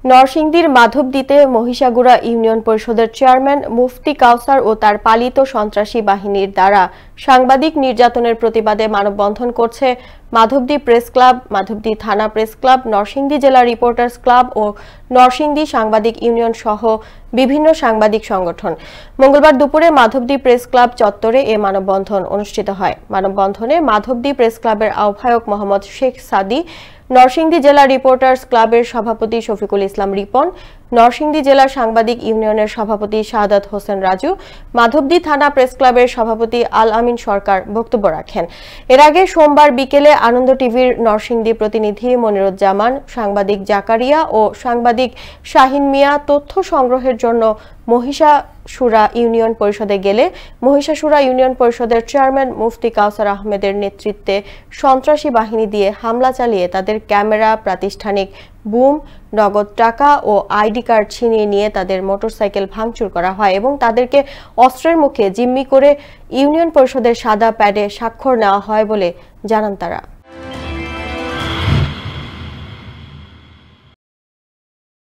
নরসিংদীর মাধবদীতে মহিষাগুড়া ইউনিয়ন পরিষদের চেয়ারম্যান মুফতি কাউসার ও তার পালিত সন্ত্রাসী বাহিনীর দ্বারা সাংবাদিক নির্যাতনের প্রতিবাদে মানববন্ধন করছে মাধবদী প্রেস ক্লাব, মাধবদী থানা প্রেস ক্লাব, নরসিংদী জেলা রিপোর্টার্স ক্লাব ও নরসিংদী সাংবাদিক ইউনিয়ন সহ বিভিন্ন সাংবাদিক সংগঠন। মঙ্গলবার দুপুরে মাধবদী প্রেস ক্লাব চত্বরে এ মানববন্ধন অনুষ্ঠিত হয়। মানববন্ধনে মাধবদী প্রেস ক্লাবের আহ্বায়ক মোহাম্মদ শেখ সাদি, নরসিংদী জেলা রিপোর্টার্স ক্লাবের সভাপতি শফিকুল ইসলাম রিপন, নরসিংদী জেলা সাংবাদিক ইউনিয়নের সভাপতি শাহাদাত হোসেন রাজু, মাধবদী থানা প্রেস ক্লাবের সভাপতি আল আমিন সরকার বক্তব্য রাখেন। এর আগে সোমবার বিকেলে আনন্দ টিভির নরসিংদী প্রতিনিধি মনিরুজ্জামান, সাংবাদিক জাকারিয়া ও সাংবাদিক শাহিন মিয়া তথ্য সংগ্রহের জন্য মহিষাসুরা ইউনিয়ন পরিষদে গেলে মহিষাসুরা ইউনিয়ন পরিষদের চেয়ারম্যান মুফতি কাউসার আহমেদের নেতৃত্বে সন্ত্রাসী বাহিনী দিয়ে হামলা চালিয়ে তাদের ক্যামেরা, প্রাতিষ্ঠানিক বুম, নগদ টাকা ও আইডি কার্ড ছিনিয়ে নিয়ে তাদের মোটরসাইকেল ভাঙচুর করা হয় এবং তাদেরকে অস্ত্রের মুখে জিম্মি করে ইউনিয়ন পরিষদের সাদা প্যাডে স্বাক্ষর নেওয়া হয় বলে জানান তারা।